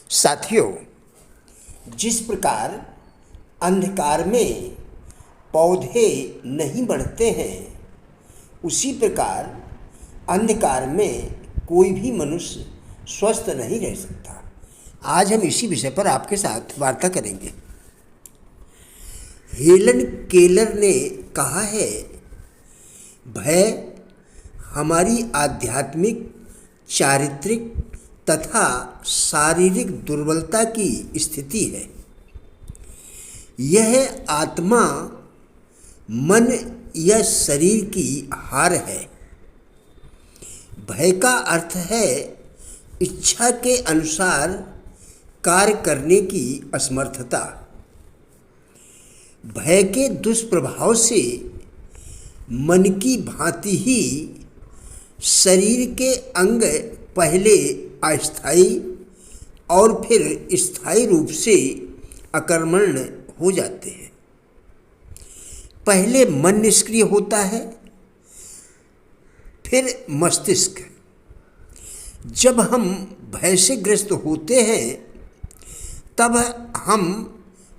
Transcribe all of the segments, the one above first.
साथियों, जिस प्रकार अंधकार में पौधे नहीं बढ़ते हैं, उसी प्रकार अंधकार में कोई भी मनुष्य स्वस्थ नहीं रह सकता। आज हम इसी विषय पर आपके साथ वार्ता करेंगे। हेलन केलर ने कहा है, भय हमारी आध्यात्मिक, चारित्रिक तथा शारीरिक दुर्बलता की स्थिति है। यह आत्मा, मन या शरीर की हार है। भय का अर्थ है इच्छा के अनुसार कार्य करने की असमर्थता। भय के दुष्प्रभाव से मन की भांति ही शरीर के अंग पहले अस्थायी और फिर स्थायी रूप से अकर्मण्य हो जाते हैं। पहले मन निष्क्रिय होता है, फिर मस्तिष्क। जब हम भय से ग्रस्त होते हैं, तब हम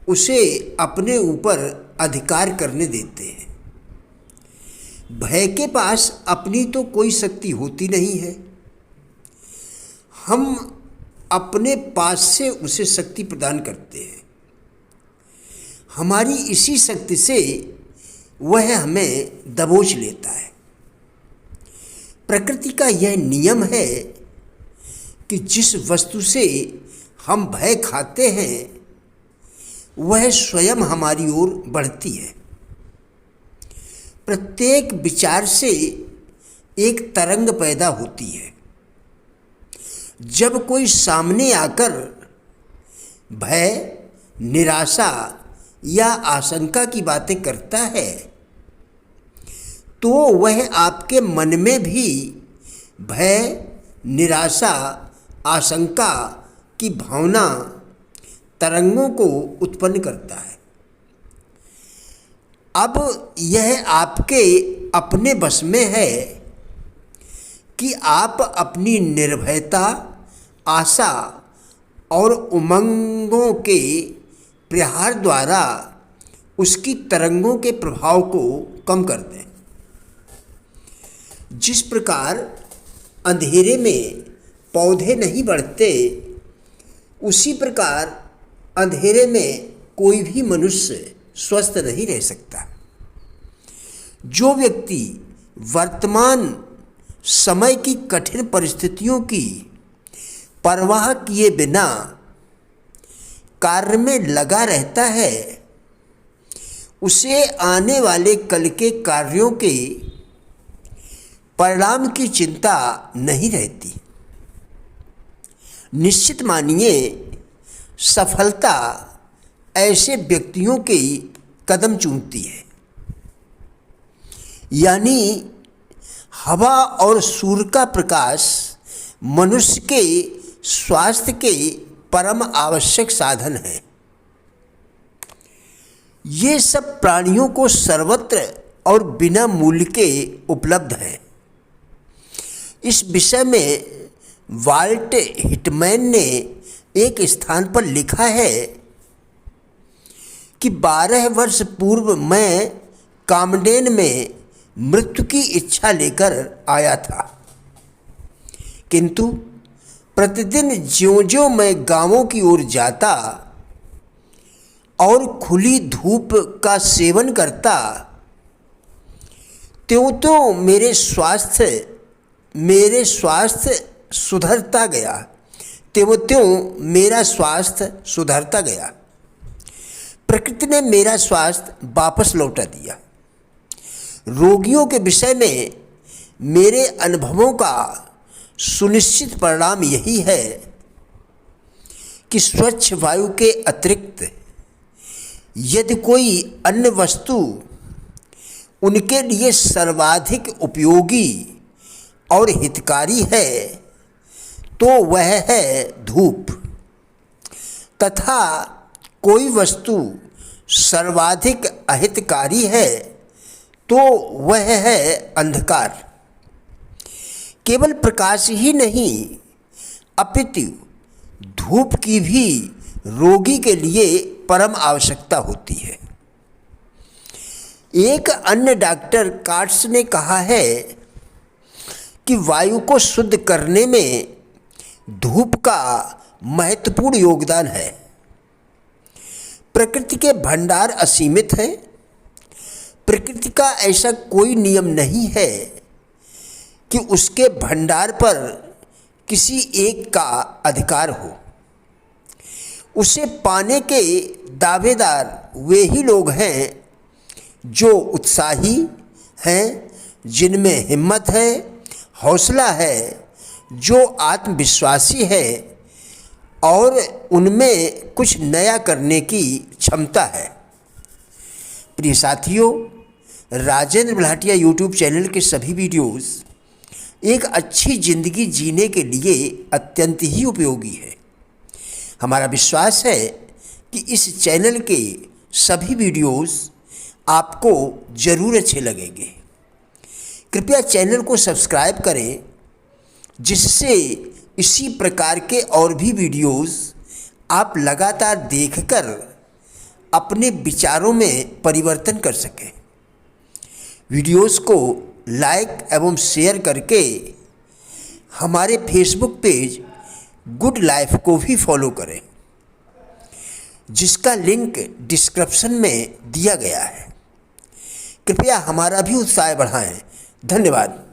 उसे अपने ऊपर अधिकार करने देते हैं। भय के पास अपनी तो कोई शक्ति होती नहीं है। हम अपने पास से उसे शक्ति प्रदान करते हैं। हमारी इसी शक्ति से वह हमें दबोच लेता है। प्रकृति का यह नियम है कि जिस वस्तु से हम भय खाते हैं, वह स्वयं हमारी ओर बढ़ती है। प्रत्येक विचार से एक तरंग पैदा होती है। जब कोई सामने आकर भय, निराशा या आशंका की बातें करता है, तो वह आपके मन में भी भय, निराशा, आशंका की भावना, तरंगों को उत्पन्न करता है। अब यह आपके अपने बस में है कि आप अपनी निर्भयता, आशा और उमंगों के प्रहार द्वारा उसकी तरंगों के प्रभाव को कम कर दें। जिस प्रकार अंधेरे में पौधे नहीं बढ़ते, उसी प्रकार अंधेरे में कोई भी मनुष्य स्वस्थ नहीं रह सकता। जो व्यक्ति वर्तमान समय की कठिन परिस्थितियों की परवाह किए बिना कार्य में लगा रहता है, उसे आने वाले कल के कार्यों के परिणाम की चिंता नहीं रहती। निश्चित मानिए, सफलता ऐसे व्यक्तियों के कदम चूमती है। यानी हवा और सूर्य का प्रकाश मनुष्य के स्वास्थ्य के परम आवश्यक साधन है। ये सब प्राणियों को सर्वत्र और बिना मूल्य के उपलब्ध है। इस विषय में वाल्ट हिटमैन ने एक स्थान पर लिखा है कि 12 वर्ष पूर्व मैं कामडेन में मृत्यु की इच्छा लेकर आया था, किंतु प्रतिदिन ज्यों-ज्यों मैं गांवों की ओर जाता और खुली धूप का सेवन करता, त्यों-त्यों मेरे स्वास्थ्य सुधरता गया, त्यों-त्यों मेरा स्वास्थ्य सुधरता गया। प्रकृति ने मेरा स्वास्थ्य वापस लौटा दिया। रोगियों के विषय में मेरे अनुभवों का सुनिश्चित परिणाम यही है कि स्वच्छ वायु के अतिरिक्त यदि कोई अन्य वस्तु उनके लिए सर्वाधिक उपयोगी और हितकारी है, तो वह है धूप, तथा कोई वस्तु सर्वाधिक अहितकारी है, तो वह है अंधकार। केवल प्रकाश ही नहीं, अपितु धूप की भी रोगी के लिए परम आवश्यकता होती है। एक अन्य डॉक्टर काट्स ने कहा है कि वायु को शुद्ध करने में धूप का महत्वपूर्ण योगदान है। प्रकृति के भंडार असीमित हैं। प्रकृति का ऐसा कोई नियम नहीं है कि उसके भंडार पर किसी एक का अधिकार हो। उसे पाने के दावेदार वे ही लोग हैं जो उत्साही हैं, जिनमें हिम्मत है, हौसला है, जो आत्मविश्वासी है और उनमें कुछ नया करने की क्षमता है। प्रिय साथियों, राजेंद्र बल्हाटिया यूट्यूब चैनल के सभी वीडियोस एक अच्छी ज़िंदगी जीने के लिए अत्यंत ही उपयोगी है। हमारा विश्वास है कि इस चैनल के सभी वीडियोस आपको ज़रूर अच्छे लगेंगे। कृपया चैनल को सब्सक्राइब करें, जिससे इसी प्रकार के और भी वीडियोस आप लगातार देखकर अपने विचारों में परिवर्तन कर सकें। वीडियोस को लाइक एवं शेयर करके हमारे फेसबुक पेज गुड लाइफ को भी फॉलो करें, जिसका लिंक डिस्क्रिप्शन में दिया गया है। कृपया हमारा भी उत्साह बढ़ाएं। धन्यवाद।